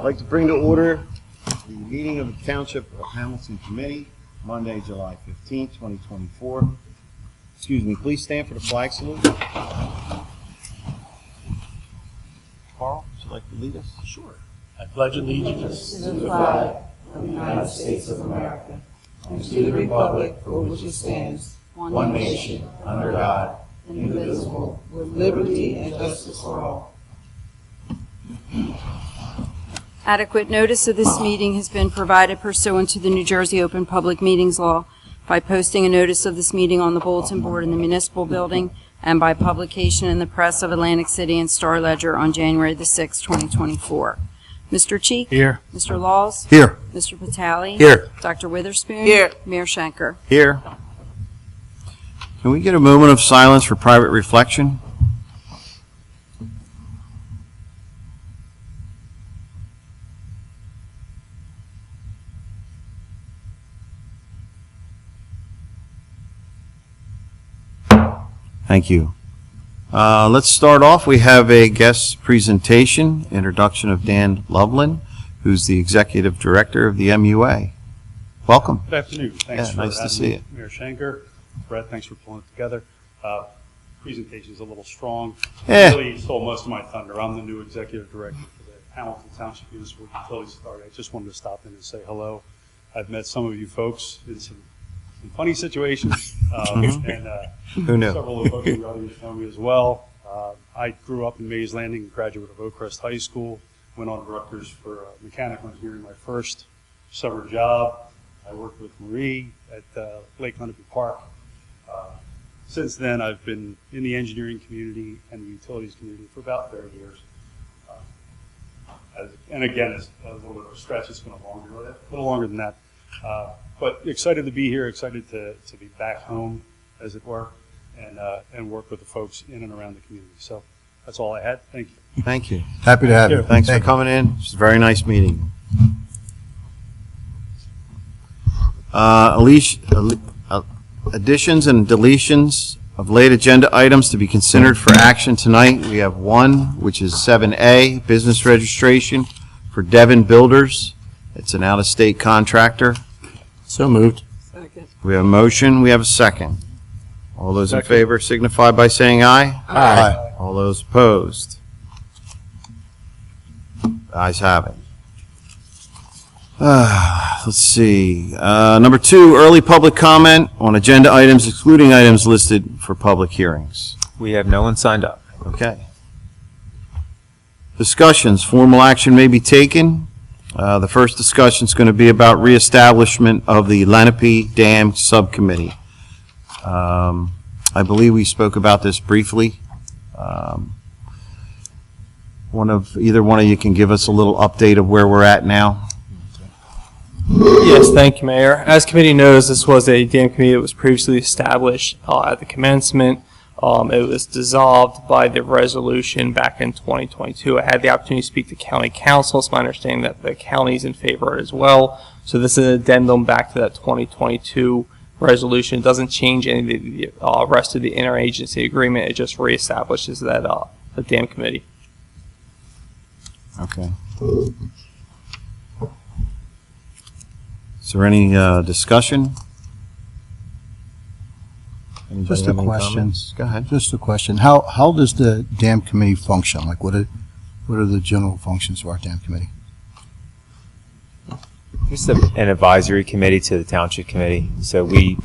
I'd like to bring to order the meeting of the Township of Hamilton Committee, Monday, July 15, 2024. Excuse me, please stand for the flag salute. Carl, would you like to lead us? Sure. I pledge allegiance to the flag of the United States of America and to the republic for which it stands, one nation, under God, indivisible, with liberty and justice for all. Adequate notice of this meeting has been provided pursuant to the New Jersey Open Public Meetings Law by posting a notice of this meeting on the bulletin board in the municipal building and by publication in the press of Atlantic City and Star Ledger on January the 6th, 2024. Mr. Cheek? Here. Mr. Laws? Here. Mr. Patali? Here. Dr. Witherspoon? Here. Mayor Schenker? Here. Can we get a moment of silence for private reflection? Thank you. Let's start off. We have a guest presentation, introduction of Dan Loveland, who's the Executive Director of the MUA. Welcome. Good afternoon. Thanks for nice to see you. Mayor Schenker. Brett, thanks for pulling it together. Presentation is a little strong. Yeah. Really stole most of my thunder. I'm the new Executive Director for the Hamilton Township Municipal Utilities Authority. I just wanted to stop in and say hello. I've met some of you folks in some funny situations. And Who knew? several of the folks in the audience know me as well. I grew up in Mays Landing, graduate of Oakcrest High School, went on to Rutgers for mechanical engineering, my first summer job. I worked with Marie at Lake Lenape Park. Since then, I've been in the engineering community and the utilities community for about 30 years. And again, it's a little bit of a stretch. It's been a little longer than that. But excited to be here, excited to be back home, as it were, and work with the folks in and around the community. So that's all I had. Thank you. Thank you. Happy to have you. Thanks for coming in. It's a very nice meeting. Additions and deletions of late agenda items to be considered for action tonight. We have one, which is 7A, business registration for Devon Builders. It's an out-of-state contractor. So moved. Second. We have a motion. We have a second. All those in favor signify by saying aye. Aye. All those opposed? Ayes have it. Let's see. Number 2, early public comment on agenda items excluding items listed for public hearings. We have no one signed up. Okay. Discussions. Formal action may be taken. The first discussion is going to be about reestablishment of the Lenape Dam Subcommittee. I believe we spoke about this briefly. Either one of you can give us a little update of where we're at now. Yes, thank you, Mayor. As committee knows, this was a dam committee that was previously established at the commencement. It was dissolved by the resolution back in 2022. I had the opportunity to speak to county council. It's my understanding that the county is in favor as well. So this is an addendum back to that 2022 resolution. It doesn't change any of the rest of the interagency agreement. It just reestablishes that the dam committee. Okay. Is there any discussion? Anybody Just a have any question. comments? Go ahead. Just a question. How does the dam committee function? Like, what are the general functions of our dam committee? Just an advisory committee to the Township Committee. So we,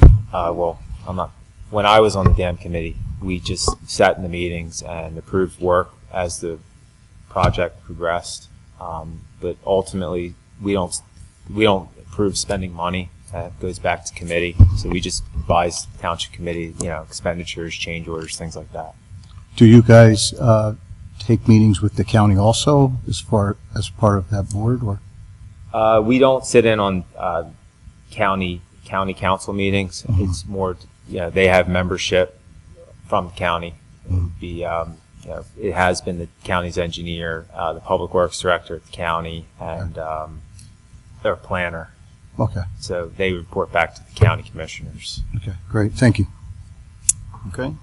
when I was on the dam committee, we just sat in the meetings and approved work as the project progressed. But ultimately, we don't approve spending money. It goes back to committee. So we just advise the Township Committee, expenditures, change orders, things like that. Do you guys take meetings with the county also as part of that board, or? We don't sit in on county council meetings. Mm-hmm. It's more, they have membership from the county. It has been the county's engineer, the public works director at the county, and their planner. Okay. So they report back to the county commissioners. Okay, great. Thank you. Okay.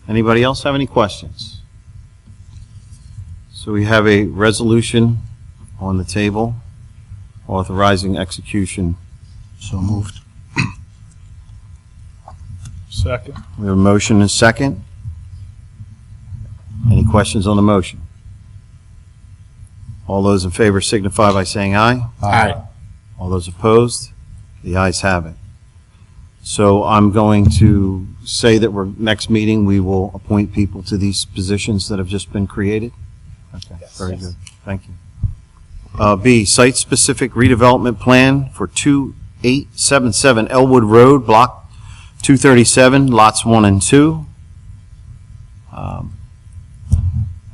Anybody else have any questions? So we have a resolution on the table, authorizing execution. So moved. Second. We have a motion and a second. Any questions on the motion? All those in favor signify by saying aye. Aye. All those opposed? The ayes have it. So I'm going to say that next meeting, we will appoint people to these positions that have just been created? Okay, very good. Thank you. B, site-specific redevelopment plan for 2877 Elwood Road, Block 237, lots 1 and 2.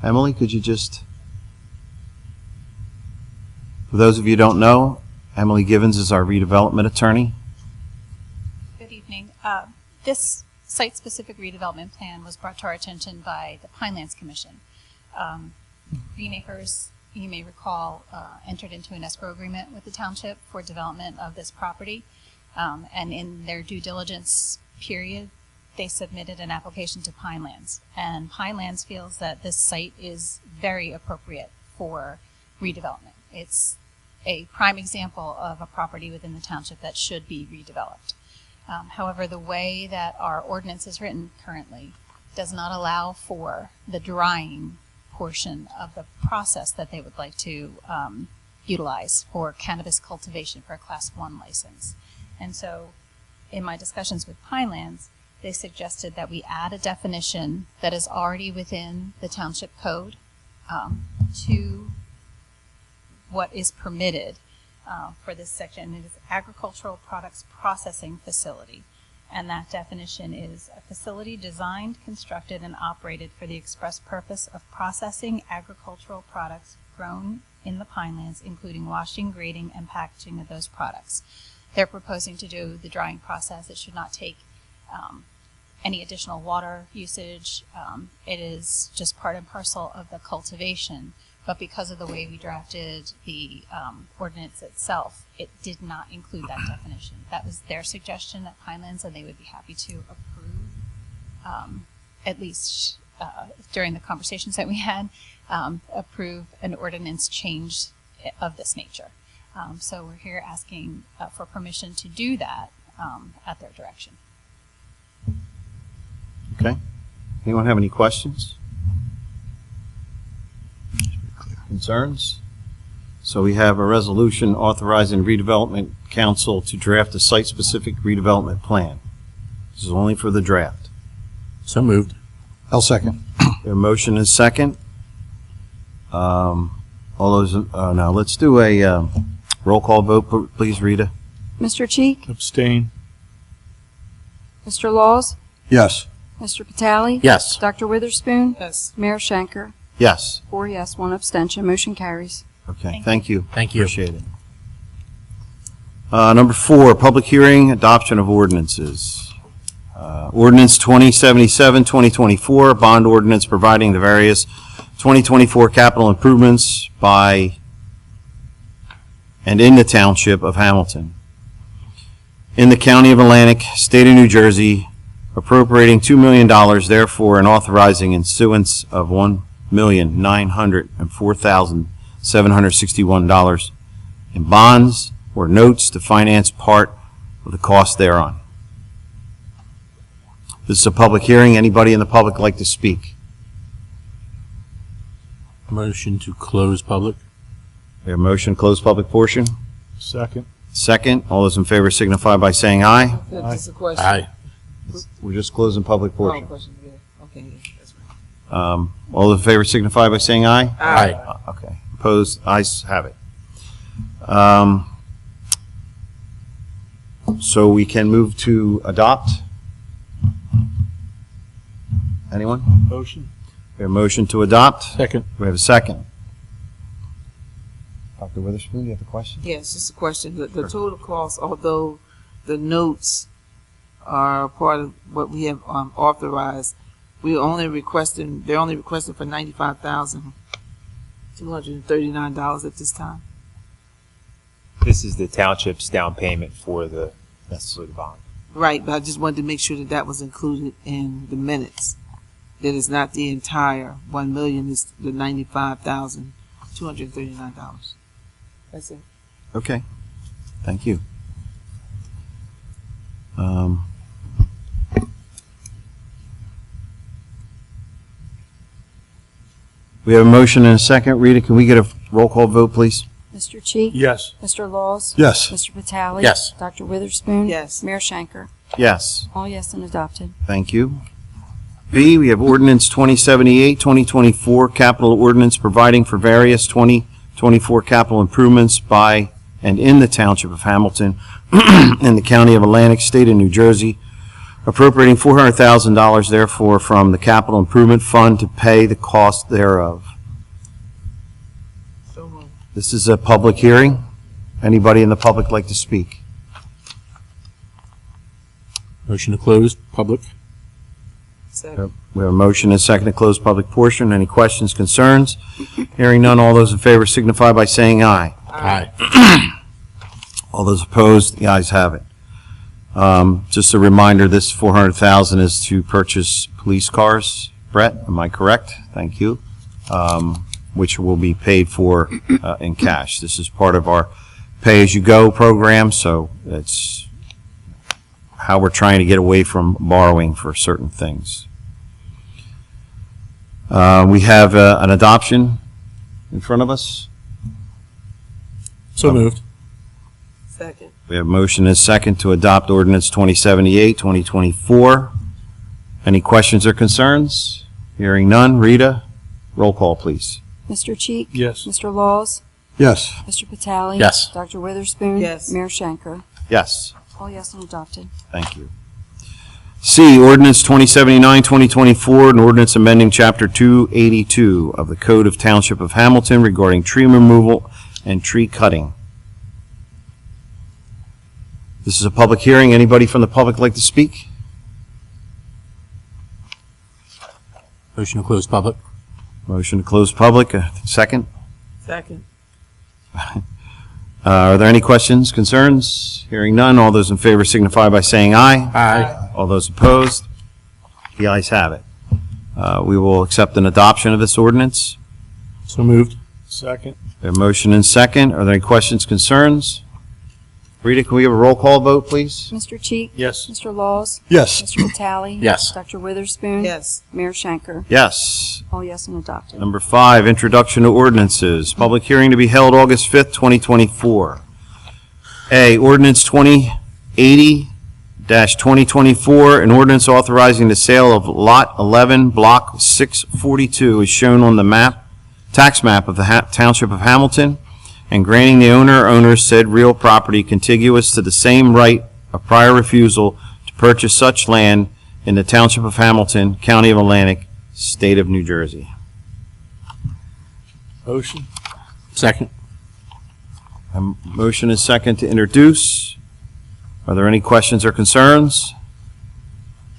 Emily, could you just, for those of you who don't know, Emily Givens is our redevelopment attorney. Good evening. This site-specific redevelopment plan was brought to our attention by the Pinelands Commission. Green Acres, you may recall, entered into an escrow agreement with the township for development of this property. And in their due diligence period, they submitted an application to Pinelands. And Pinelands feels that this site is very appropriate for redevelopment. It's a prime example of a property within the township that should be redeveloped. However, the way that our ordinance is written currently does not allow for the drying portion of the process that they would like to utilize for cannabis cultivation for a Class 1 license. And so in my discussions with Pinelands, they suggested that we add a definition that is already within the township code to what is permitted for this section. It is agricultural products processing facility. And that definition is a facility designed, constructed, and operated for the express purpose of processing agricultural products grown in the Pinelands, including washing, grading, and packaging of those products. They're proposing to do the drying process. It should not take any additional water usage. It is just part and parcel of the cultivation. But because of the way we drafted the ordinance itself, it did not include that definition. That was their suggestion at Pinelands, and they would be happy to approve, at least during the conversations that we had, approve an ordinance change of this nature. So we're here asking for permission to do that at their direction. Okay. Anyone have any questions? Concerns? So we have a resolution authorizing redevelopment council to draft a site-specific redevelopment plan. This is only for the draft. So moved. I'll second. A motion is second. All those, now let's do a roll call vote, please, Rita. Mr. Cheek? Abstain. Mr. Laws? Yes. Mr. Vitale? Yes. Dr. Witherspoon? Yes. Mayor Schenker? Yes. 4 yes, 1 abstention. Motion carries. Okay, thank you. Thank you. Appreciate it. Number 4, public hearing, adoption of ordinances. Ordinance 2077, 2024, bond ordinance providing the various 2024 capital improvements by and in the Township of Hamilton, in the County of Atlantic, State of New Jersey, appropriating $2 million, therefore, and authorizing issuance of $1,904,761 in bonds or notes to finance part of the cost thereon. This is a public hearing. Anybody in the public like to speak? Motion to close public. We have a motion to close public portion. Second. Second. All those in favor signify by saying aye. Just a question. Aye. We're just closing public Oh, portion. question, yeah. Okay, yeah, that's right. All those in favor signify by saying aye. Aye. Okay. Opposed? Ayes have it. So we can move to adopt. Anyone? Motion. We have a motion to adopt. Second. We have a second. Dr. Witherspoon, do you have a question? Yes, just a question. The total cost, although the notes are part of what we have authorized, they're only requesting for $95,239 at this time. This is the township's down payment for the bond. Right, but I just wanted to make sure that that was included in the minutes. That it's not the entire 1 million, it's the $95,239. That's it. Okay, thank you. We have a motion and a second. Rita, can we get a roll call vote, please? Mr. Cheek? Yes. Mr. Laws? Yes. Mr. Vitale? Yes. Dr. Witherspoon? Yes. Mayor Shanker? Yes, All yes and adopted. thank you. B, we have ordinance 2078, 2024, capital ordinance providing for various 2024 capital improvements by and in the Township of Hamilton in the County of Atlantic, State of New Jersey, appropriating $400,000 therefore from the Capital Improvement Fund to pay the cost thereof. So moved. This is a public hearing. Anybody in the public like to speak? Motion to close public? Second. We have a motion and a second to close public portion. Any questions, concerns? Hearing none, all those in favor signify by saying aye. Aye. All those opposed, the ayes have it. Just a reminder, this $400,000 is to purchase police cars. Brett, am I correct? Thank you. Which will be paid for in cash. This is part of our pay-as-you-go program, so it's how we're trying to get away from borrowing for certain things. We have an adoption in front of us. So moved. Second. We have a motion and a second to adopt ordinance 2078, 2024. Any questions or concerns? Hearing none. Rita, roll call, please. Mr. Cheek? Yes. Mr. Laws? Yes. Mr. Vitale? Yes. Dr. Witherspoon? Yes. Mayor Shanker? Yes, All yes and adopted. thank you. C, ordinance 2079, 2024, an ordinance amending Chapter 282 of the Code of Township of Hamilton regarding tree removal and tree cutting. This is a public hearing. Anybody from the public like to speak? Motion to close public? Motion to close public, second. Second. Are there any questions, concerns? Hearing none, all those in favor signify by saying aye. Aye. All those opposed? The ayes have it. We will accept an adoption of this ordinance. So moved. Second. We have a motion and second. Are there any questions, concerns? Rita, can we have a roll call vote, please? Mr. Cheek? Yes. Mr. Laws? Yes. Mr. Vitale? Yes. Dr. Witherspoon? Yes. Mayor Shanker? Yes. All yes and adopted. Number 5, introduction to ordinances. Public hearing to be held August 5th, 2024. A, ordinance 2080-2024, an ordinance authorizing the sale of Lot 11, Block 642, is shown on the tax map of the Township of Hamilton, and granting the owner or owners said real property contiguous to the same right of prior refusal to purchase such land in the Township of Hamilton, County of Atlantic, State of New Jersey. Motion. Second? A motion is second to introduce. Are there any questions or concerns?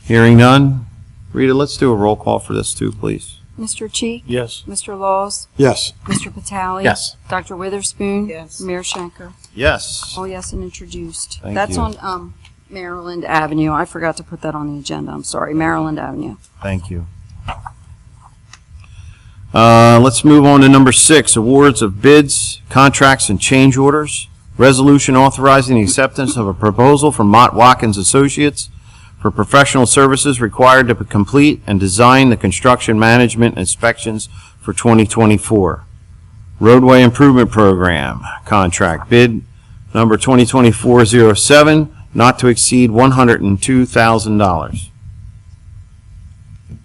Hearing none. Rita, let's do a roll call for this too, please. Mr. Cheek? Yes. Mr. Laws? Yes. Mr. Vitale? Yes. Dr. Witherspoon? Yes. Mayor Shanker? Yes. All yes and introduced. Thank That's you. on Maryland Avenue. I forgot to put that on the agenda. I'm sorry. Maryland Avenue. Thank you. Let's move on to number 6, awards of bids, contracts, and change orders. Resolution authorizing the acceptance of a proposal from Mott Watkins Associates for professional services required to complete and design the construction management inspections for 2024. Roadway Improvement Program contract bid number 2024-07, not to exceed $102,000.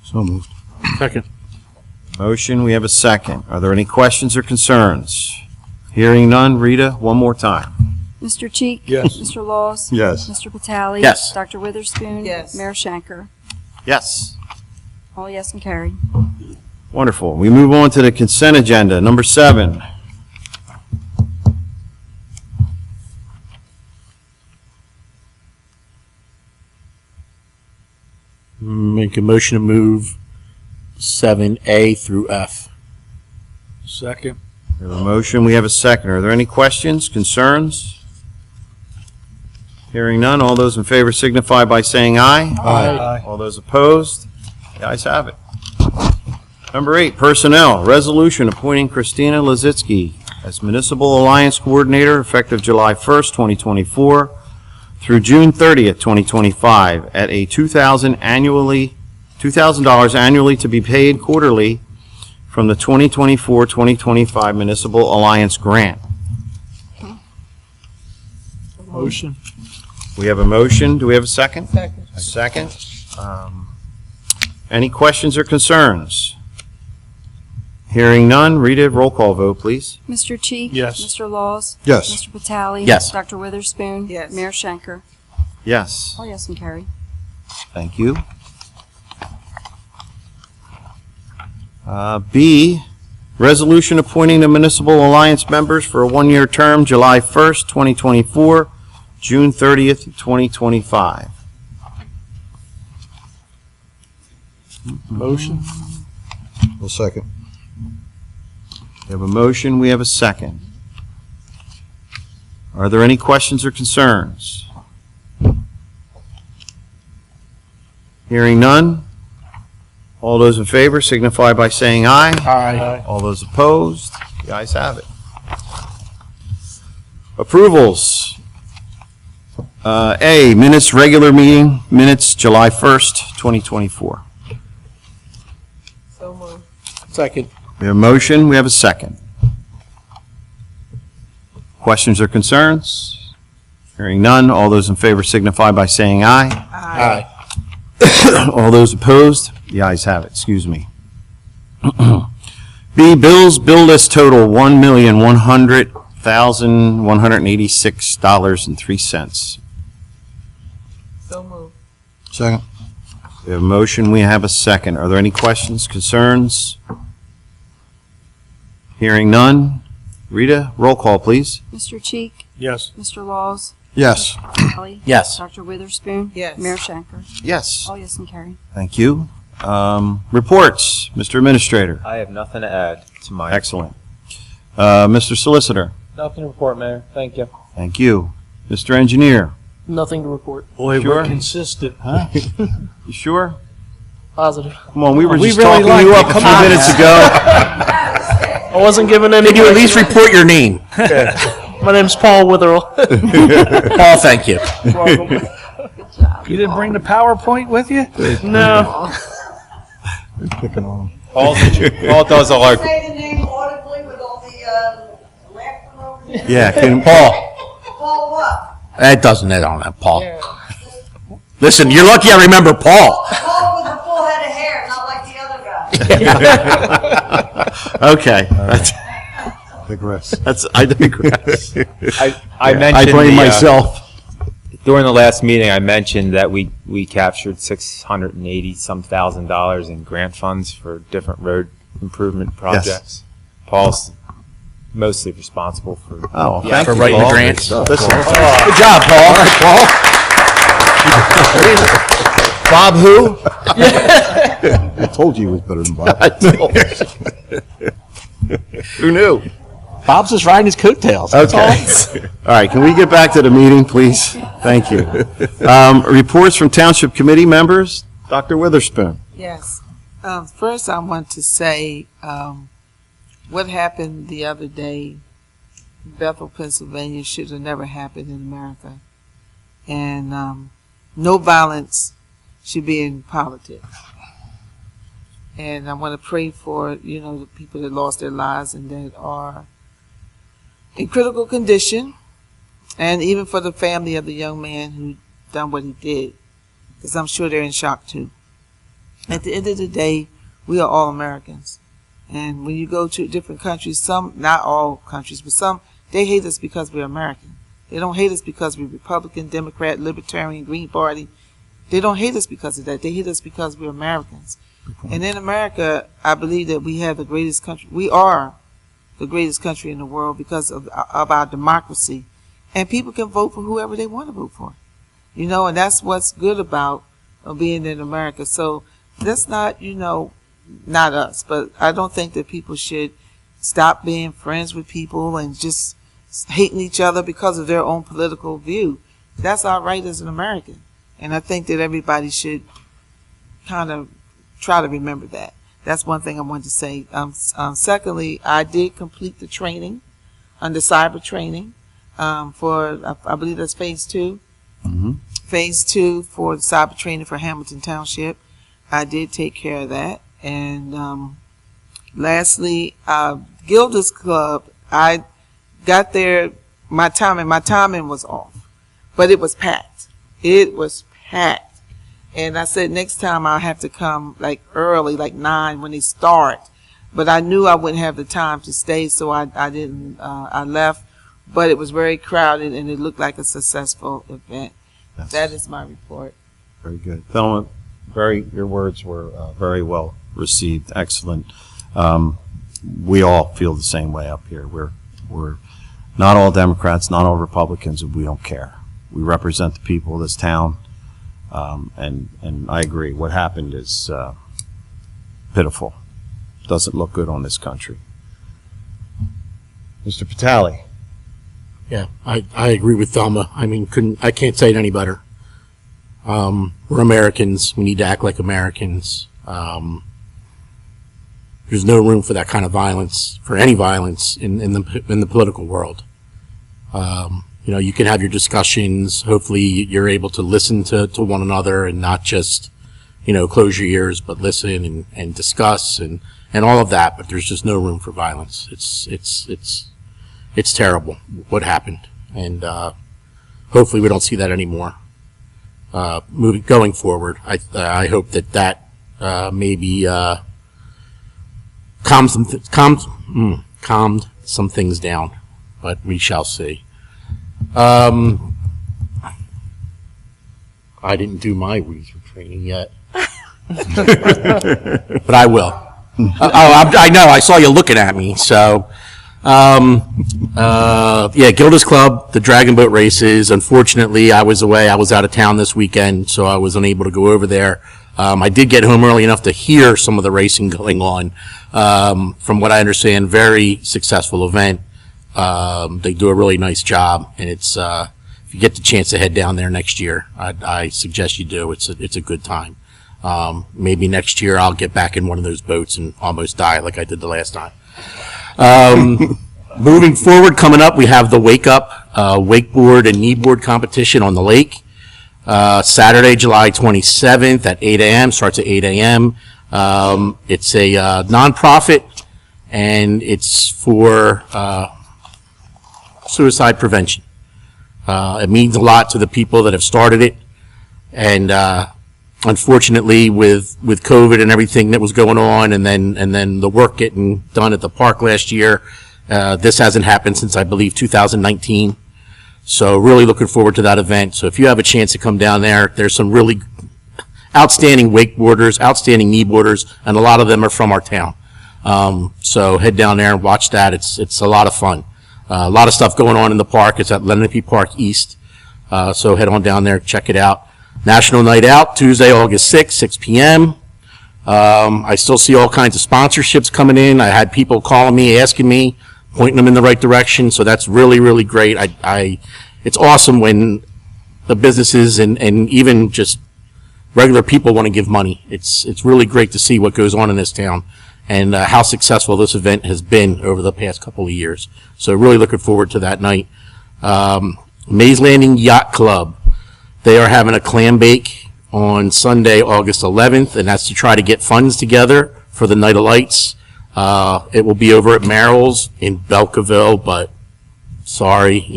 So moved. Second? Motion, we have a second. Are there any questions or concerns? Hearing none. Rita, one more time. Mr. Cheek? Yes. Mr. Laws? Yes. Mr. Vitale? Yes. Dr. Witherspoon? Yes. Mayor Shanker? Yes. All yes and carried. Wonderful. We move on to the consent agenda. Number 7. Make a motion to move 7A through F. Second. We have a motion, we have a second. Are there any questions, concerns? Hearing none, all those in favor signify by saying aye. Aye. All those opposed? The ayes have it. Number 8, Personnel, Resolution appointing Christina Lazitsky as Municipal Alliance Coordinator effective July 1st, 2024 through June 30th, 2025 at a $2,000 annually to be paid quarterly from the 2024-2025 Municipal Alliance Grant. Motion. We have a motion. Do we have a second? Second. A second. Any questions or concerns? Hearing none. Rita, roll call vote, please. Mr. Cheek? Yes. Mr. Laws? Yes. Mr. Vitale? Yes. Dr. Witherspoon? Yes. Mayor Schenker? Yes. All yes and carry. Thank you. B, resolution appointing the Municipal Alliance members for a one-year term, July 1st, 2024, June 30th, 2025. Motion. We'll second. We have a motion, we have a second. Are there any questions or concerns? Hearing none. All those in favor signify by saying aye. Aye. All those opposed, the ayes have it. Approvals. A, minutes, regular meeting, minutes, July 1st, 2024. So moved. Second. We have a motion, we have a second. Questions or concerns? Hearing none, all those in favor signify by saying aye. Aye. All those opposed, the ayes have it, excuse me. B, bills, bill list total $1,100,186.03. So moved. Second. We have a motion, we have a second. Are there any questions, concerns? Hearing none. Rita, roll call, please. Mr. Cheek? Yes. Mr. Laws? Yes. Vitale? Yes. Dr. Witherspoon? Yes. Mayor Schenker? Yes. All yes and carry. Thank you. Reports, Mr. Administrator. I have nothing to add to my. Excellent. Mr. Solicitor. Nothing to report, Mayor. Thank you. Thank you. Mr. Engineer. Nothing to report. Boy, Sure. we're consistent, huh? You sure? Positive. Come on, we were We just really talking like you you. up a Come few on. minutes ago. I wasn't given any. Can you at least report your name? My name's Paul Witherell. Paul, thank you. Welcome. You didn't bring the PowerPoint with you? No. Picking on him. Paul does all our. Say the name audibly with all the laughter over there. Yeah, Paul. Paul what? That doesn't add on that, Paul. Listen, you're lucky I remember Paul. Paul with a full head of hair, not like the other guy. okay. Digress. I digress. I mentioned I blame the, myself. During the last meeting, I mentioned that we captured $680-some-thousand in grant funds for different road improvement projects. Paul's mostly responsible for. Oh, Yeah, thank For you, writing the Paul. grants. Listen, Good job, Paul. All right, Paul. Bob who? I told you he was better than Bob. Who knew? Bob's just riding his coattails. That's all. Okay. All right, can we get back to the meeting, please? Thank you. Reports from Township Committee members. Dr. Witherspoon. Yes. First, I want to say what happened the other day in Bethel, Pennsylvania should have never happened in America. And no violence should be in politics. And I want to pray for, the people that lost their lives and that are in critical condition, and even for the family of the young man who done what he did, because I'm sure they're in shock too. At the end of the day, we are all Americans. And when you go to different countries, some, not all countries, but some, they hate us because we're American. They don't hate us because we're Republican, Democrat, Libertarian, Green Party. They don't hate us because of that. They hate us because we're Americans. And in America, I believe that we have the greatest country. We are the greatest country in the world because of our democracy. And people can vote for whoever they want to vote for. And that's what's good about being in America. So that's not, not us. But I don't think that people should stop being friends with people and just hating each other because of their own political view. That's our right as an American. And I think that everybody should kind of try to remember that. That's one thing I wanted to say. Secondly, I did complete the training under cyber training for, I believe that's phase 2. Mhm. Phase 2 for the cyber training for Hamilton Township. I did take care of that. And lastly, Gilda's Club, I got there, my timing was off, but it was packed. It was packed. And I said next time I'll have to come like early, like 9 when they start. But I knew I wouldn't have the time to stay, so I didn't, I left. But it was very crowded and it looked like a successful event. That is my report. Very good. Thelma, your words were very well received. Excellent. We all feel the same way up here. We're not all Democrats, not all Republicans, and we don't care. We represent the people of this town, and I agree. What happened is pitiful. Doesn't look good on this country. Mr. Patali. Yeah, I agree with Thelma. I mean, I can't say it any better. We're Americans. We need to act like Americans. There's no room for that kind of violence, for any violence in the political world. You know, you can have your discussions. Hopefully you're able to listen to one another and not just, you know, close your ears, but listen and discuss and all of that. But there's just no room for violence. It's terrible what happened. And, hopefully we don't see that anymore. Going forward, I hope that maybe, calmed some things down, but we shall see. I didn't do my weeds training yet, but I will. I know. I saw you looking at me. So, yeah, Gilda's Club, the Dragon Boat races. Unfortunately, I was away. I was out of town this weekend, so I was unable to go over there. I did get home early enough to hear some of the racing going on. From what I understand, very successful event. They do a really nice job, and it's if you get the chance to head down there next year, I suggest you do. It's a good time. Maybe next year I'll get back in one of those boats and almost die like I did the last time. Moving forward, coming up, we have the Wake Up wakeboard and kneeboard competition on the lake. Saturday, July 27th at 8 a.m. Starts at 8 a.m. It's a nonprofit, and it's for suicide prevention. It means a lot to the people that have started it, and unfortunately, with COVID and everything that was going on, and then the work getting done at the park last year, this hasn't happened since I believe 2019. So really looking forward to that event. So if you have a chance to come down there, there's some really outstanding wakeboarders, outstanding kneeboarders, and a lot of them are from our town. So head down there and watch that. It's a lot of fun. A lot of stuff going on in the park. It's at Lenape Park East. So head on down there, check it out. National Night Out, Tuesday, August 6th, 6 p.m. I still see all kinds of sponsorships coming in. I had people calling me, asking me, pointing them in the right direction. So that's really, really great. It's awesome when the businesses and even just regular people want to give money. It's really great to see what goes on in this town and how successful this event has been over the past couple of years. So really looking forward to that night. Mays Landing Yacht Club. They are having a clam bake on Sunday, August 11th, and that's to try to get funds together for the Night of Lights. It will be over at Merrill's in Belkaville, but sorry,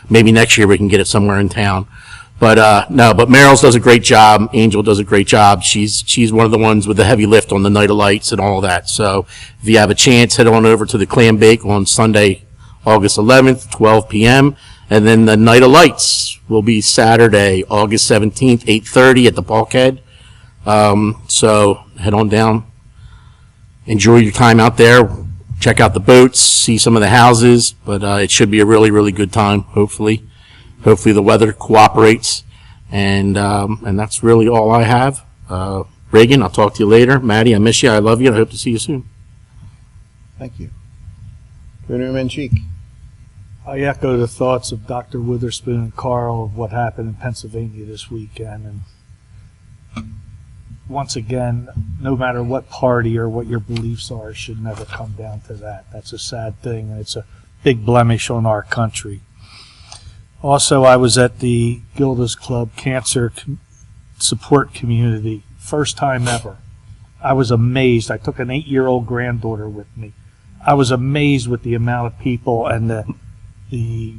maybe next year we can get it somewhere in town. But but Merrill's does a great job. Angel does a great job. She's one of the ones with the heavy lift on the Night of Lights and all that. So if you have a chance, head on over to the clam bake on Sunday, August 11th, 12 p.m. And then the Night of Lights will be Saturday, August 17th, 8:30 at the Bulkhead. So head on down. Enjoy your time out there. Check out the boats, see some of the houses, but it should be a really, really good time, hopefully. Hopefully the weather cooperates, and that's really all I have. Reagan, I'll talk to you later. Maddie, I miss you. I love you. I hope to see you soon. Thank you. Governor Menchik. I echo the thoughts of Dr. Witherspoon and Carl of what happened in Pennsylvania this weekend, and once again, no matter what party or what your beliefs are, it should never come down to that. That's a sad thing, and it's a big blemish on our country. Also, I was at the Gilda's Club Cancer Support Community, first time ever. I was amazed. I took an 8-year-old granddaughter with me. I was amazed with the amount of people and the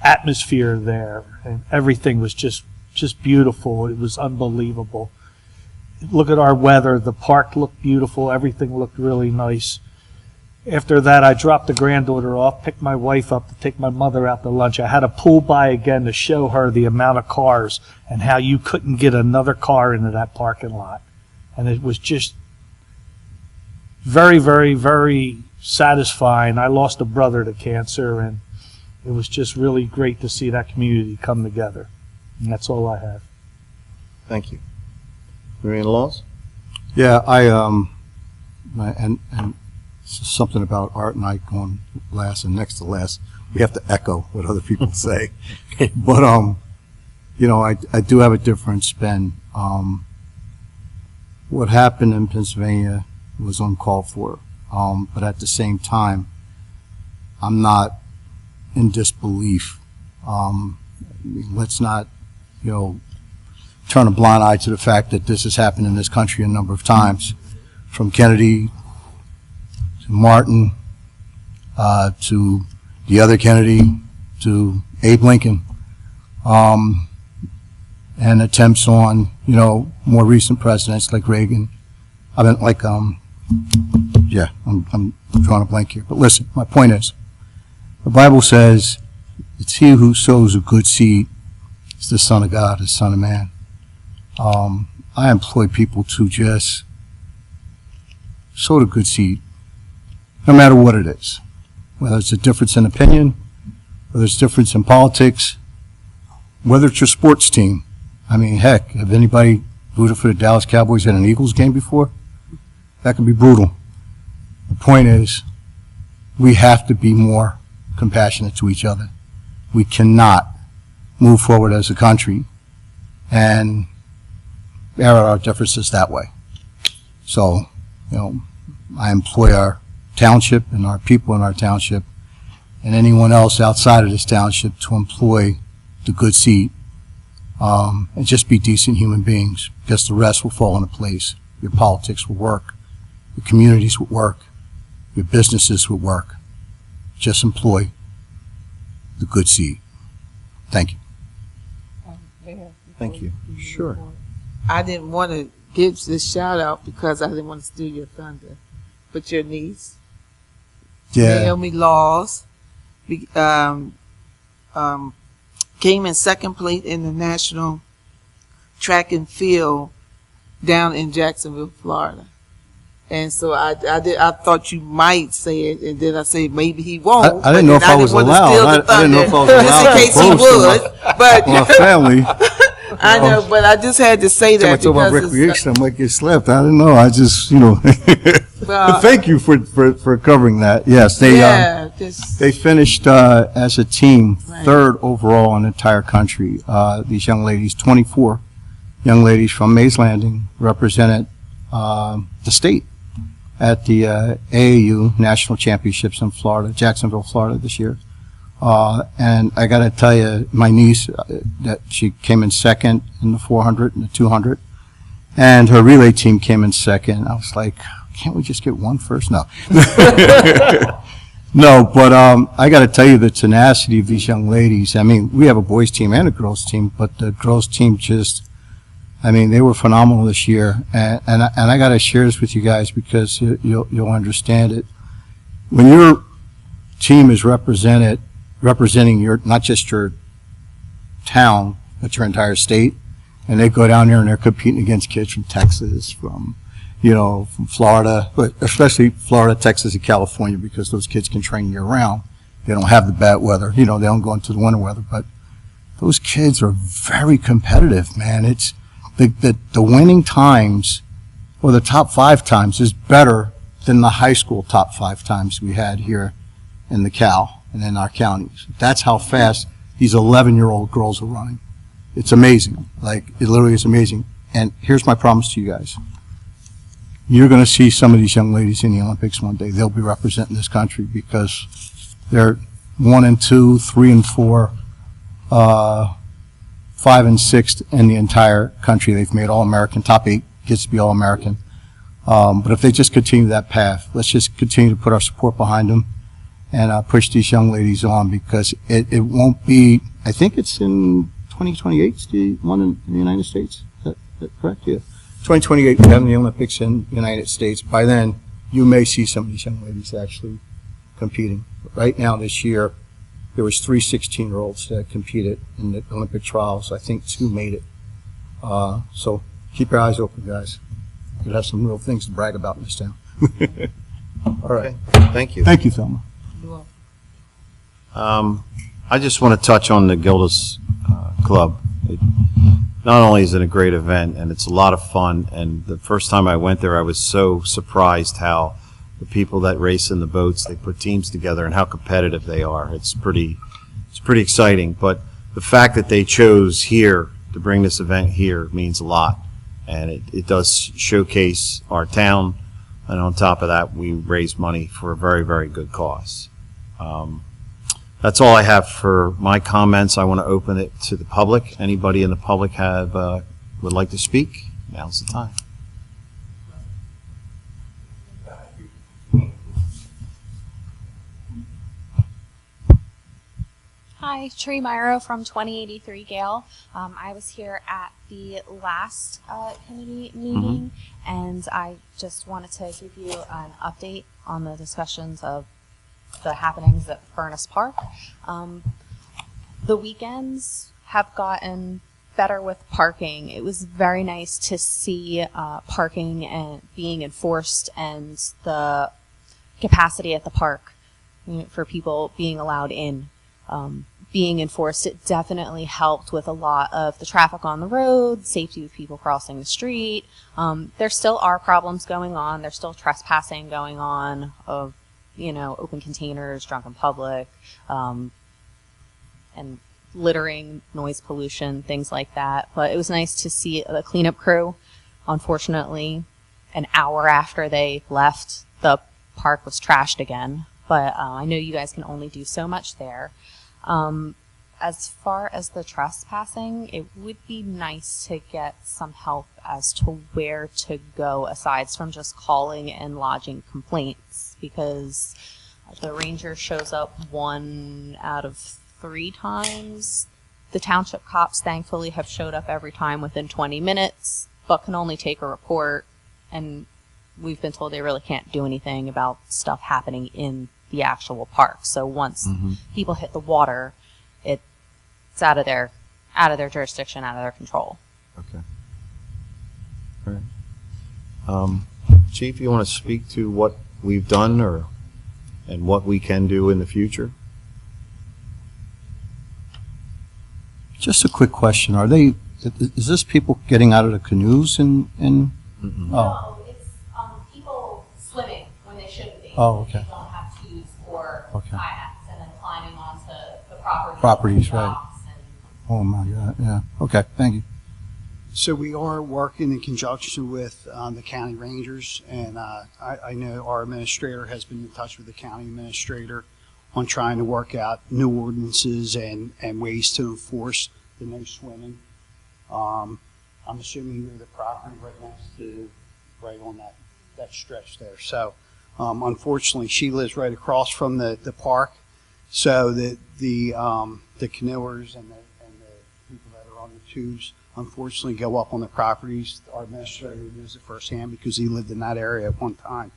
atmosphere there, and everything was just beautiful. It was unbelievable. Look at our weather. The park looked beautiful. Everything looked really nice. After that, I dropped the granddaughter off, picked my wife up to take my mother out to lunch. I had to pull by again to show her the amount of cars and how you couldn't get another car into that parking lot. And it was just very, very, very satisfying. I lost a brother to cancer, and it was just really great to see that community come together. And that's all I have. Thank you. Mary Laws? Yeah, and something about Art and I going last and next to last. We have to echo what other people say. But, you know, I do have a different spin. What happened in Pennsylvania was uncalled for. But at the same time, I'm not in disbelief. Let's not, you know, turn a blind eye to the fact that this has happened in this country a number of times, from Kennedy to Martin to the other Kennedy to Abe Lincoln, and attempts on, you know, more recent presidents like Reagan. I mean, like, yeah, I'm drawing a blank here. But listen, my point is, the Bible says, it's he who sows a good seed is the Son of God, the Son of Man. I employ people to just sow the good seed, no matter what it is. Whether it's a difference in opinion, whether it's a difference in politics, whether it's your sports team. I mean, heck, have anybody rooted for the Dallas Cowboys at an Eagles game before? That can be brutal. The point is, we have to be more compassionate to each other. We cannot move forward as a country and air out our differences that way. So, you know, I employ our township and our people in our township and anyone else outside of this township to employ the good seed, and just be decent human beings, because the rest will fall into place. Your politics will work. Your communities will work. Your businesses will work. Just employ the good seed. Thank you. Thank you. Sure. I didn't want to give this shout out because I didn't want to steal your thunder, but your niece, Yeah. Naomi Laws, came in second place in the national track and field down in Jacksonville, Florida. And so I thought you might say it, and then I say maybe he won't. I didn't know if I was allowed. I didn't know if I was allowed just in case he would. But my family. I know, but I just had to say that Talking about because recreation, I might get slapped. I didn't know. I just, you know. Well, Thank you for covering that. Yes, they finished as a team Right. third overall in the entire country. These young ladies, 24 young ladies from Mays Landing, represented the state at the AAU National Championships in Florida, Jacksonville, Florida this year. And I got to tell you, my niece, that she came in second in the 400 and the 200, and her relay team came in second. I was like, can't we just get one first? No. No, but I got to tell you, the tenacity of these young ladies. I mean, we have a boys team and a girls team, but the girls team just, I mean, they were phenomenal this year. And I got to share this with you guys because you'll understand it. When your team is representing your, not just your town, but your entire state, and they go down there and they're competing against kids from Texas, from Florida, but especially Florida, Texas, and California, because those kids can train year round. They don't have the bad weather. They don't go into the winter weather, but those kids are very competitive, man. It's the winning times, or the top 5 times, is better than the high school top 5 times we had here in the Cal and in our counties. That's how fast these 11-year-old girls are running. It's amazing. Like, it literally is amazing. And here's my promise to you guys. You're going to see some of these young ladies in the Olympics one day. They'll be representing this country because they're 1 and 2, 3 and 4, 5 and 6 in the entire country. They've made All-American. Top 8 gets to be All-American. But if they just continue that path, let's just continue to put our support behind them and push these young ladies on, because it won't be, I think it's in 2028, the one in the United States. Is that correct? Yeah. 2028, we have the Olympics in the United States. By then, you may see some of these young ladies actually competing. But right now, this year, there was 3 16-year-olds that competed in the Olympic trials. I think 2 made it. So keep your eyes open, guys. You'll have some real things to brag about in this town. All right. Thank you. Thank you, Thelma. I just want to touch on the Gilda's Club. Not only is it a great event, and it's a lot of fun, and the first time I went there, I was so surprised how the people that race in the boats, they put teams together and how competitive they are. It's pretty exciting. But the fact that they chose here to bring this event here means a lot, and it does showcase our town. And on top of that, we raise money for a very, very good cause. That's all I have for my comments. I want to open it to the public. Anybody in the public would like to speak? Now's the time. Hi, Tree Myro from 2083 Gale. I was here at the last committee meeting, and I just wanted to give you an update on the discussions of the happenings at Furnace Park. The weekends have gotten better with parking. It was very nice to see parking and being enforced, and the capacity at the park, for people being allowed in, being enforced. It definitely helped with a lot of the traffic on the road, safety with people crossing the street. There still are problems going on. There's still trespassing going on of, open containers, drunken public, and littering, noise pollution, things like that. But it was nice to see the cleanup crew. Unfortunately, an hour after they left, the park was trashed again. But I know you guys can only do so much there. As far as the trespassing, it would be nice to get some help as to where to go aside from just calling and lodging complaints, because the ranger shows up 1 out of 3 times. The township cops thankfully have showed up every time within 20 minutes, but can only take a report, and we've been told they really can't do anything about stuff happening in the actual park. So once people hit the water, it's out of their jurisdiction, out of their control. Okay. All right. Chief, you want to speak to what we've done and what we can do in the future? Just a quick question. Is this people getting out of the canoes and No, it's people swimming when they shouldn't be. Oh, okay. They don't have tubes or Okay. kayaks, and then climbing onto the Properties, and right. docks and Oh my God, yeah. Okay, thank you. So we are working in conjunction with the county rangers, and I know our administrator has been in touch with the county administrator on trying to work out new ordinances and ways to enforce the no swimming. I'm assuming you're the property right on that stretch there. So unfortunately, she lives right across from the park, so the canoers and the people that are on the tubes unfortunately go up on the properties. Our administrator knows it firsthand because he lived in that area at one time.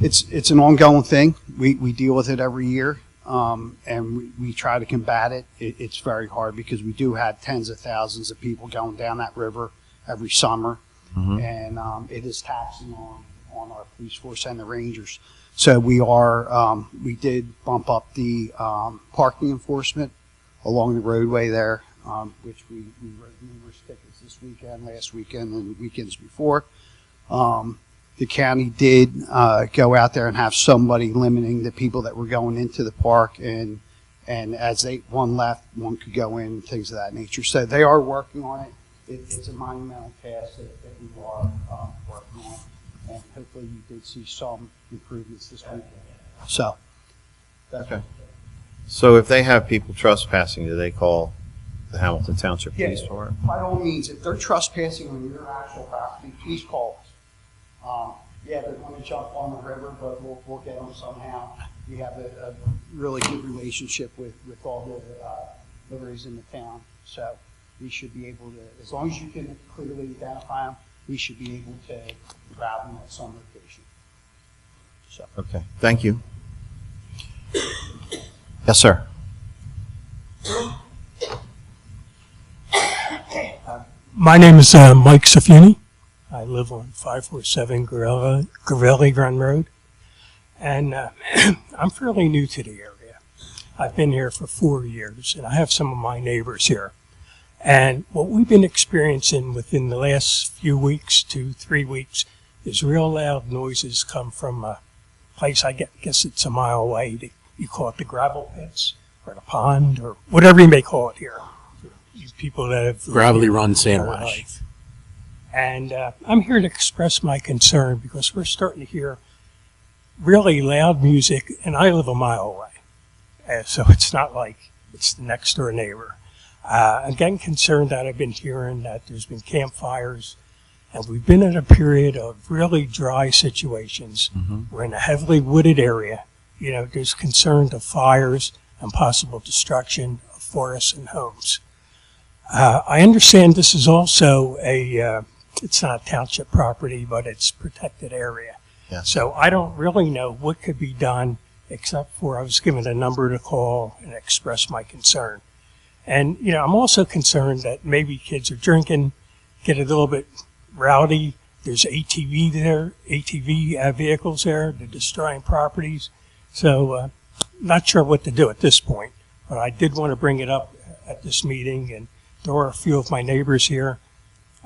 It's an ongoing thing. We deal with it every year, and we try to combat it. It's very hard because we do have tens of thousands of people going down that river every summer, and it is taxing on our police force and the rangers. So we did bump up the parking enforcement along the roadway there, which we wrote numerous tickets this weekend, last weekend, and weekends before. The county did go out there and have somebody limiting the people that were going into the park, and as one left, one could go in, things of that nature. So they are working on it. it's a monumental task that we are working on, and hopefully you did see some improvements this week. So, that's Okay. So if they have people trespassing, do they call the Hamilton Township Police Department? By all means, if they're trespassing on your actual property, please call us. Yeah, they're going to jump on the river, but we'll get them somehow. We have a really good relationship with all the liveries in the town, so we should be able to, as long as you can clearly identify them, we should be able to grab them at some location. So. Okay, thank you. Yes, sir. My name is Mike Safini. I live on 547 Gravelly Run Road, and I'm fairly new to the area. I've been here for 4 years, and I have some of my neighbors here. And what we've been experiencing within the last few weeks, 2-3 weeks, is real loud noises come from a place, I guess it's a mile away. You call it the gravel pits, or the pond, or whatever you may call it here. You people that have Gravelly Run their Sandwash. life. And I'm here to express my concern because we're starting to hear really loud music, and I live a mile away. So it's not like it's the next door neighbor. I'm getting concerned that I've been hearing that there's been campfires, and we've been in a period of really dry situations. We're in a heavily wooded area. You know, there's concern of fires and possible destruction of forests and homes. I understand this is also it's not township property, but it's protected area. Yeah. So I don't really know what could be done except for I was given a number to call and express my concern. And, you know, I'm also concerned that maybe kids are drinking, get a little bit rowdy. There's ATV there, ATV vehicles there. They're destroying properties. So not sure what to do at this point. But I did want to bring it up at this meeting, and there are a few of my neighbors here.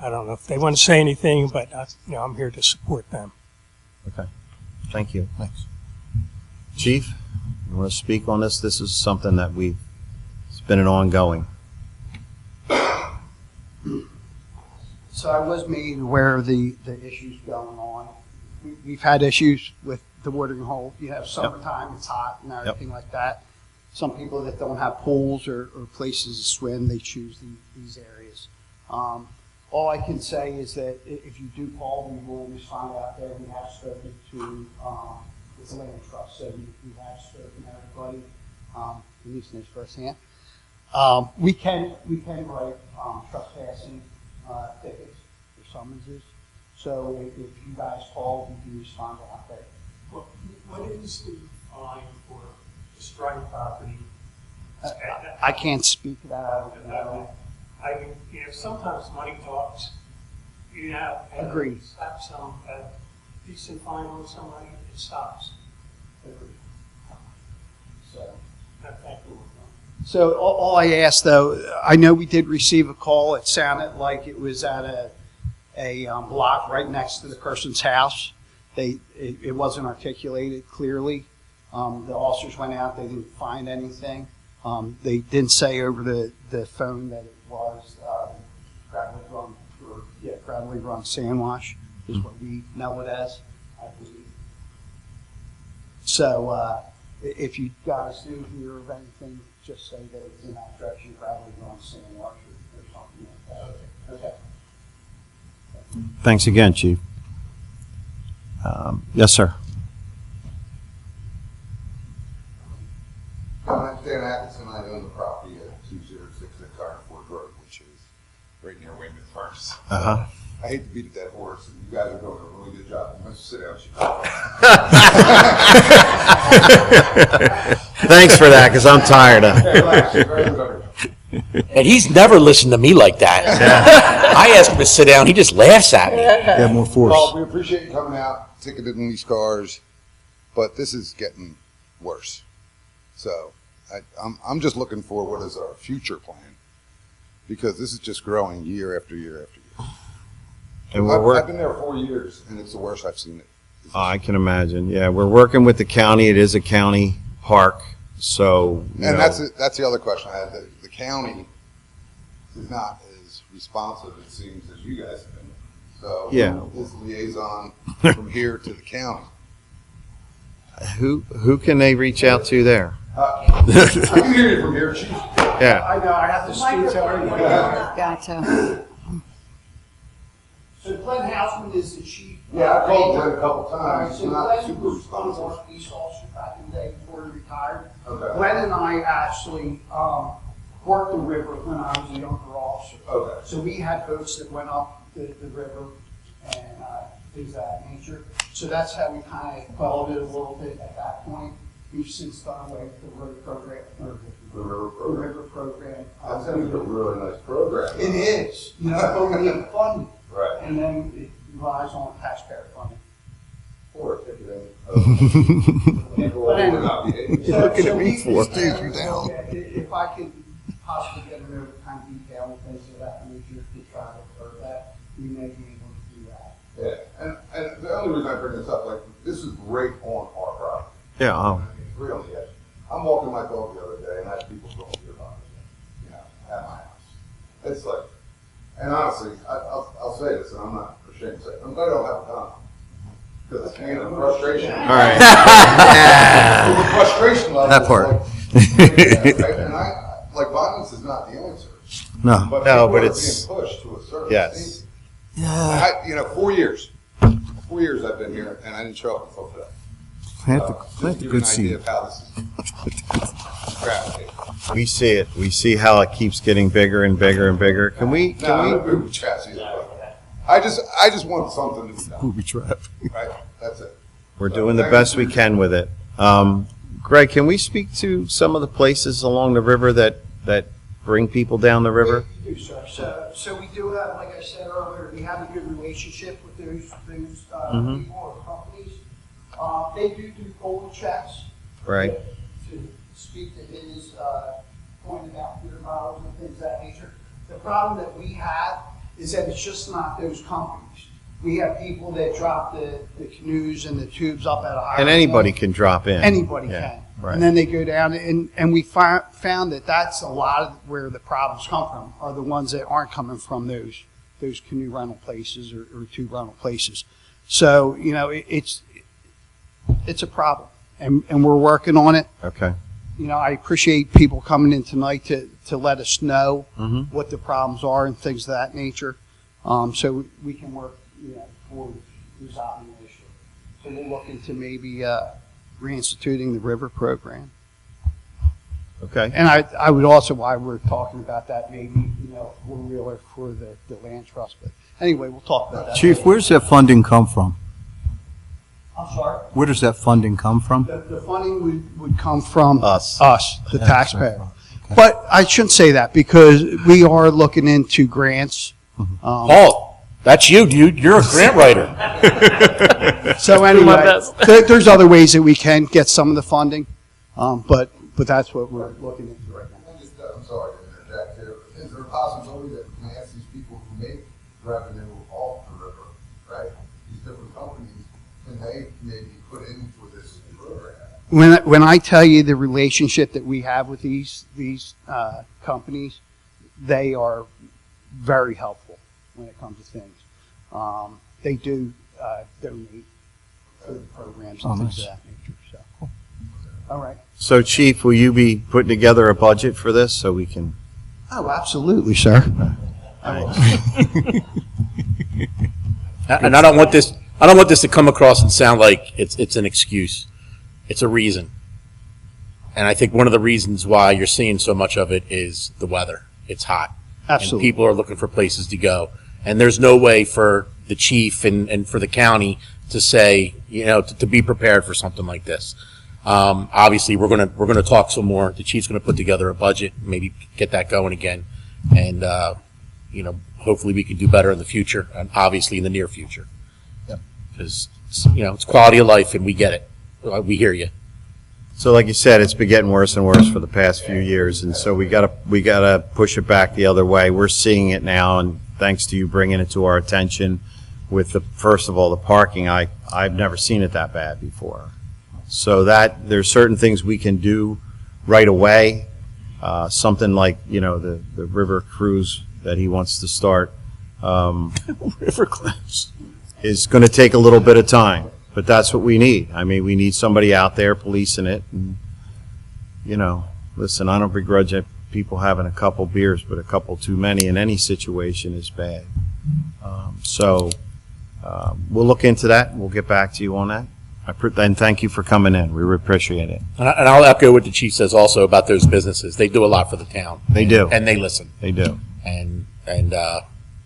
I don't know if they want to say anything, but you know, I'm here to support them. Okay, thank you. Thanks. Chief, you want to speak on this? This is something that it's been an ongoing. So I was made aware of the issues going on. We've had issues with the watering hole. You have summertime, it's hot and everything like that. Some people that don't have pools or places to swim, they choose these areas. All I can say is that if you do call, we will respond out there. We have spoken to the land trust, so we have spoken to everybody. At least knows firsthand. We can write trespassing tickets or summonses. So if you guys call, we can respond out there. What is the fine for destroying property? I can't speak to that. I don't know. I mean, you know, sometimes money talks. You have Agreed. slap some decent fine on somebody, it stops. Agreed. Thank you. So all I asked, though, I know we did receive a call. It sounded like it was at a block right next to the person's house. It wasn't articulated clearly. The officers went out. They didn't find anything. They didn't say over the phone that it was Gravelly Run Sandwash is what we know it as, I believe. So if you guys do hear of anything, just say that it's in that direction, Gravelly Run Sandwash or something like that. Okay. Thanks again, Chief. Yes, sir. I'm Dan Atkinson. I own the property at 2066 Ford Road, which is right near Weymouth Farms. Uh-huh. I hate to beat a dead horse, and you guys are doing a really good job. You must sit down. Thanks for that, because I'm tired of And he's never listened to me like that. I ask him to sit down, he just laughs at me. Yeah, more force. Well, we appreciate you coming out, ticketing these cars, but this is getting worse. So I'm just looking for what is our future plan, because this is just growing year after year after year. And I've been there 4 years, and it's the worst I've seen it. I can imagine. Yeah, we're working with the county. It is a county park, so. And that's the other question I had. The county is not as as responsive, it seems, as you guys have been. So, Yeah. this liaison from here to the county. Who can they reach out to there? I can hear you from here, Chief. Yeah. I know, I have to speak to everybody. Gotcha. So Glenn Houseman is the chief. Yeah, I called Glenn a couple All right, times. so He's not Glenn super was one of responsive. our police officers back in the day before he retired. Okay. Glenn and I actually worked the river when I was a younger officer. Okay. So we had boats that went up the river and things of that nature. So that's how we kind of followed it a little bit at that point. We've since gone away with the road program, or The river the program. river program. That sounds like a really nice program. It is, but we have funding. Right. And then it relies on taxpayer funding. Or ticketing. But anyway, so Look at me we- for it. Down. If I could possibly get an overtime detail and things of that nature to try to avert that, we may be able to do that. Yeah, and the only reason I bring this up, like, this is right on our property. Yeah. I mean, it's right on the edge. I'm walking my dog the other day and I had people going through about it, at my house. It's like, and honestly, I'll say this, and I'm not ashamed to say it, I'm glad I don't have a gun. Because, the frustration. All right. The frustration level. That part. And like, violence is not the answer. No. But No, people but are it's, being pushed to a certain yes. state. 4 years. 4 years I've been here, and I didn't show up until today. Plant the good seed. Of how this is gravitating. We see it. We see how it keeps getting bigger and bigger and bigger. Can we? No, booby traps either. I just want something to be done. Booby trap. Right? That's it. We're doing the best we can with it. Greg, can we speak to some of the places along the river that bring people down the river? We do, sir. So we do have, like I said earlier, we have a good relationship with those people or companies. They do gold checks. Right. To speak to his point about beer bottles and things of that nature. The problem that we have is that it's just not those companies. We have people that drop the canoes and the tubes up at a higher And anybody point. can drop in. Anybody Yeah, can. right. And then they go down, and we found that that's a lot of where the problems come from, are the ones that aren't coming from those canoe rental places or tube rental places. So, it's a problem, and we're working on it. Okay. I appreciate people coming in tonight to let us know Mhm. what the problems are and things of that nature, so we can work, toward resolving the issue. So we'll look into maybe reinstituting the river program. Okay. And I would also, while we're talking about that, maybe, four-wheeler for the land trust. But anyway, we'll talk about that. Chief, where's that funding come from? I'm sorry? Where does that funding come from? The funding would come from Us. the taxpayer. But I shouldn't say that, because we are looking into grants. Paul, that's you, dude. You're a grant writer. So my anyway, best. there's other ways that we can get some of the funding, but that's what we're looking into right now. I'm sorry to interject here. Is there a possibility that we can ask these people who make revenue off the river, right? These different companies, can they maybe put in for this program? When I tell you the relationship that we have with these companies, they are very helpful when it comes to things. They do donate to the programs and things of that nature. So, all right. So, Chief, will you be putting together a budget for this so we can? Oh, absolutely, sir. And I don't want this to come across and sound like it's an excuse. It's a reason. And I think one of the reasons why you're seeing so much of it is the weather. It's hot. Absolutely. And people are looking for places to go. And there's no way for the chief and for the county to say, to be prepared for something like this. Obviously, we're gonna talk some more. The chief's gonna put together a budget, maybe get that going again, and hopefully we can do better in the future, and obviously in the near future. Because it's quality of life, and we get it. We hear you. So, like you said, it's been getting worse and worse for the past few years, and so we gotta push it back the other way. We're seeing it now, and thanks to you bringing it to our attention, with first of all the parking, I've never seen it that bad before. So that there's certain things we can do right away. Something like the river cruise that he wants to start, River class. is going to take a little bit of time, but that's what we need. I mean, we need somebody out there policing it. And, you know, listen, I don't begrudge people having a couple beers, but a couple too many in any situation is bad. We'll look into that. We'll get back to you on that. And thank you for coming in. We appreciate it. And I'll echo what the chief says also about those businesses. They do a lot for the town. They do. And they listen. They do. And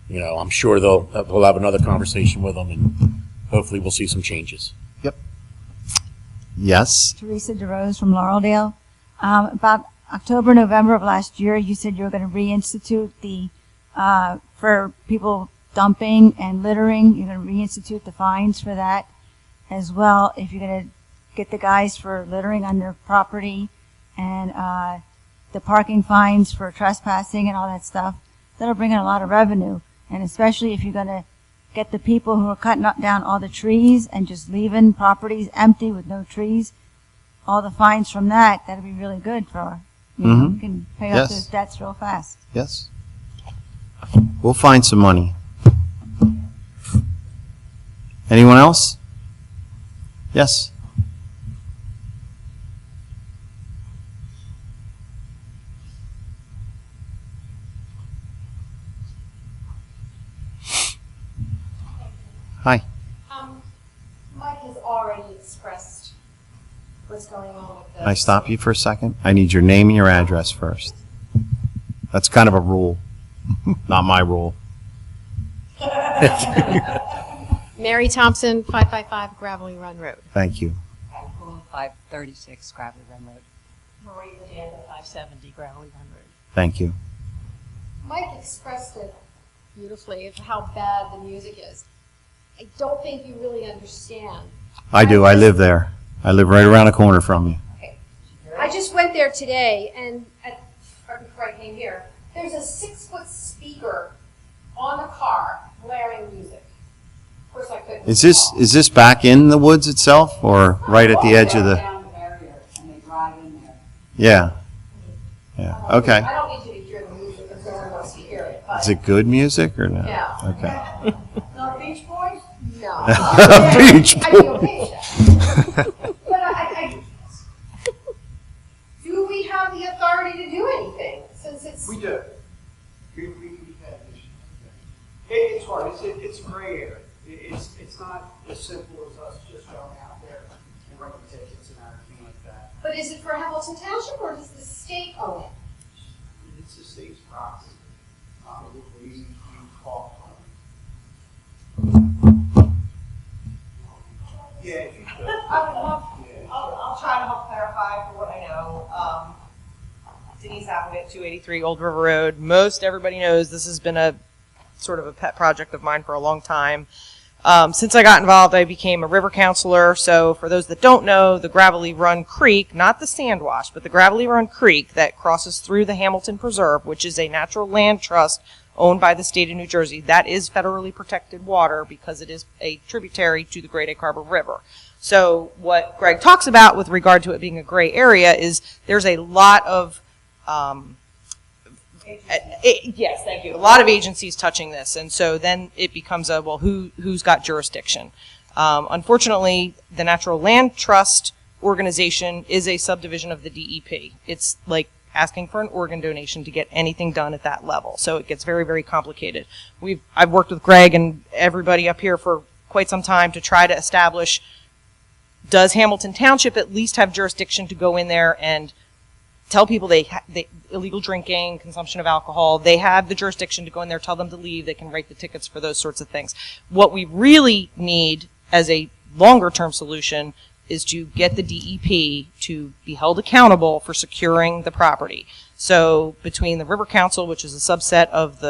you know, I'm sure we'll have another conversation with them, and hopefully we'll see some changes. Yes? Teresa DeRose from Laureldale. About October, November of last year, you said you were going to reinstitute for people dumping and littering, you're going to reinstitute the fines for that as well. If you're going to get the guys for littering on their property and the parking fines for trespassing and all that stuff, that'll bring in a lot of revenue. And especially if you're going to get the people who are cutting down all the trees and just leaving properties empty with no trees, all the fines from that'll be really good for, you know, you can pay off those debts real fast. Yes. We'll find some money. Anyone else? Yes. Hi. Mike has already expressed what's going on with this. Can I stop you for a second? I need your name and your address first. That's kind of a rule, not my rule. Mary Thompson, 555 Gravelly Run Road. Thank you. 536 Gravelly Run Road. Marie Ledanda, 570 Gravelly Run Road. Thank you. Mike expressed it beautifully of how bad the music is. I don't think you really understand. I do. I live there. I live right around the corner from you. Okay. I just went there today, and right before I came here, there's a 6-foot speaker on the car blaring music. Of course, I couldn't. Is this back in the woods itself, or right at the edge of the? Yeah. Yeah. Okay. I don't need you to hear the music if no one wants to hear it. But Is it good music or no? Yeah. Okay. No Beach Boys? No. Beach I'd be okay with that. But do we have the authority to do anything since it's? We do. We had issues. It's hard. It's a gray area. It's not as simple as us just going out there and writing tickets and everything like that. But is it for Hamilton Township or does the state own it? It's the state's property. We call Yeah, if you could. I'll try to help clarify for what I know. Denise Applegate, 283 Old River Road. Most everybody knows this has been a sort of a pet project of mine for a long time. Since I got involved, I became a river counselor. So for those that don't know, the Gravelly Run Creek, not the Sandwash, but the Gravelly Run Creek that crosses through the Hamilton Preserve, which is a natural land trust owned by the state of New Jersey, that is federally protected water because it is a tributary to the Great Egg Harbor River. So what Greg talks about with regard to it being a gray area is there's a lot of yes, thank you. A lot of agencies touching this, and so then it becomes a who's got jurisdiction? Unfortunately, the Natural Land Trust organization is a subdivision of the DEP. It's like asking for an organ donation to get anything done at that level, so it gets very, very complicated. I've worked with Greg and everybody up here for quite some time to try to establish, does Hamilton Township at least have jurisdiction to go in there and tell people they illegal drinking, consumption of alcohol, they have the jurisdiction to go in there, tell them to leave, they can write the tickets for those sorts of things. What we really need as a longer term solution is to get the DEP to be held accountable for securing the property. So between the River Council, which is a subset of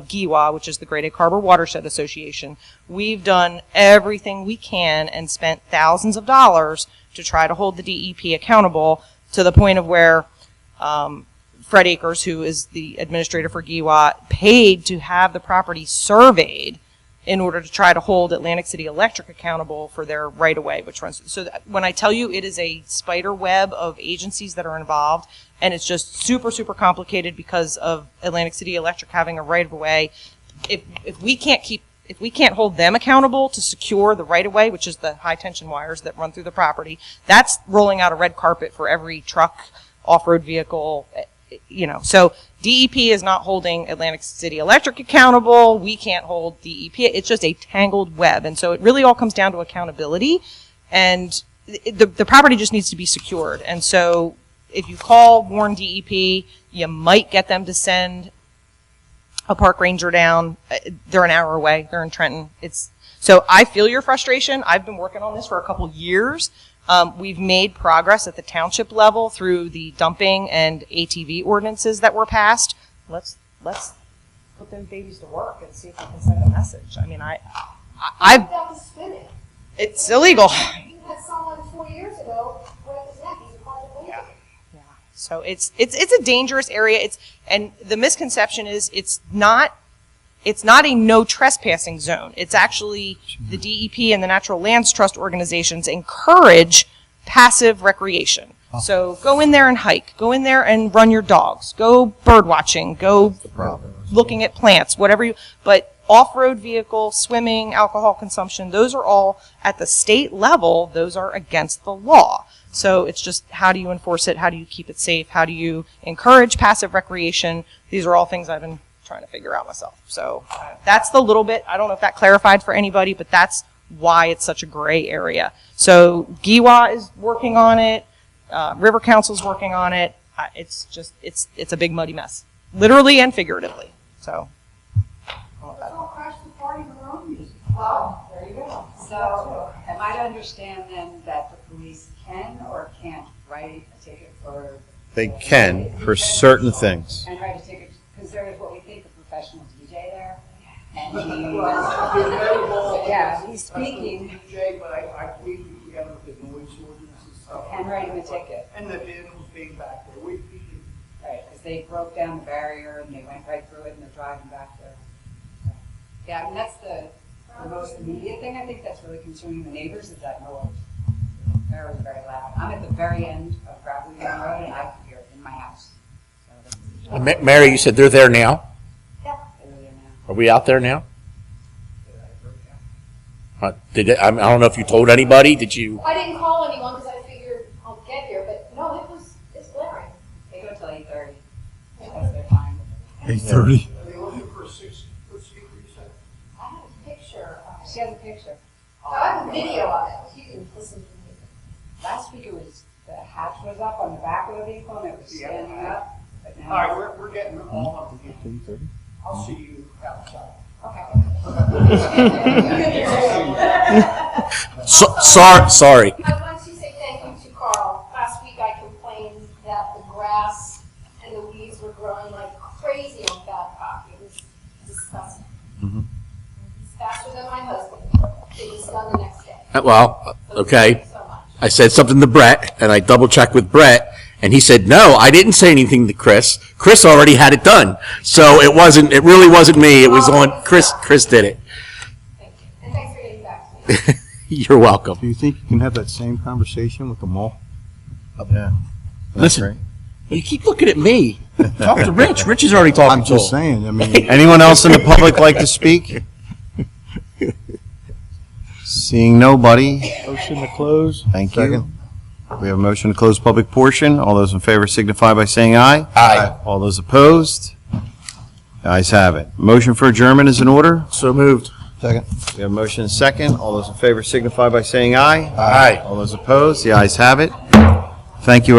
GIWA, which is the Great Egg Harbor Watershed Association, we've done everything we can and spent thousands of dollars to try to hold the DEP accountable to the point of where Fred Akers, who is the administrator for GIWA, paid to have the property surveyed in order to try to hold Atlantic City Electric accountable for their right-of-way, which runs. So when I tell you it is a spider web of agencies that are involved, and it's just super, super complicated because of Atlantic City Electric having a right-of-way. If we can't hold them accountable to secure the right-of-way, which is the high-tension wires that run through the property, that's rolling out a red carpet for every truck, off-road vehicle, So DEP is not holding Atlantic City Electric accountable. We can't hold DEP. It's just a tangled web. And so it really all comes down to accountability. And the property just needs to be secured. And so if you call Warren DEP, you might get them to send a park ranger down. They're an hour away. They're in Trenton. So I feel your frustration. I've been working on this for a couple years. We've made progress at the township level through the dumping and ATV ordinances that were passed. Let's put those babies to work and see if we can send a message. I mean, I've Without the spinning. it's illegal. You had someone 4 years ago break his neck. He's a part of the Yeah. So it's a dangerous area. And the misconception is it's not a no trespassing zone. It's actually the DEP and the Natural Lands Trust organizations encourage passive recreation. So go in there and hike. Go in there and run your dogs. Go bird watching. Go looking at plants, whatever but off-road vehicle, swimming, alcohol consumption, those are all at the state level, those are against the law. So it's just how do you enforce it? How do you keep it safe? How do you encourage passive recreation? These are all things I've been trying to figure out myself. So that's the little bit. I don't know if that clarified for anybody, but that's why it's such a gray area. So GWA is working on it. River Council's working on it. It's a big muddy mess, literally and figuratively. So. Don't crash the party with their own music. Oh, there you go. So, am I to understand then that the police can or can't write a ticket for? They can for certain things. And write a ticket, because there is what we think a professional DJ there. And he's speaking. DJ, but I believe we have the noise ordinances. And write him a ticket. And the vehicles being back there. Right, because they broke down the barrier and they went right through it and they're driving back there. Yeah, I mean, that's the most immediate thing I think that's really concerning the neighbors is that noise. Very, very loud. I'm at the very end of Gravelly Road and I can hear it in my house. So Mary, you said they're there now? yeah, they're there now. Are we out there now? I don't know if you told anybody. Did you? I didn't call anyone because I figured I'll get here, but no, it's blaring. They go till 8:30. That's their time. 8:30. Are they looking for a 6-foot speaker, you said? I have a picture. She has a picture. I have a video of it. You can listen to me. Last week it was, the hatch was up on the back of the vehicle and it was standing up. But now All right, we're getting all of them. I'll see you outside. Sorry. I want to say thank you to Carl. Last week I complained that the grass and the weeds were growing like crazy on Babcock. It was disgusting. It's faster than my husband. It was done the next day. Well, okay. Thank you so much. I said something to Brett, and I double-checked with Brett, and he said, no, I didn't say anything to Chris. Chris already had it done. So it really wasn't me. It was on Chris. Chris did it. Thank you. And thanks for getting back to me. You're welcome. Do you think you can have that same conversation with them all? Yeah. Listen, you keep looking at me. Talk to Rich. Rich is already talking I'm to just him. saying, I mean. Anyone else in the public like to speak? Seeing nobody, Motion to close. thank you. We have a motion to close public portion. All those in favor signify by saying aye. Aye. All those opposed? The ayes have it. Motion for adjournment is in order. So moved. Second. We have a motion and a second. All those in favor signify by saying aye. Aye. All those opposed? The ayes have it. Thank you.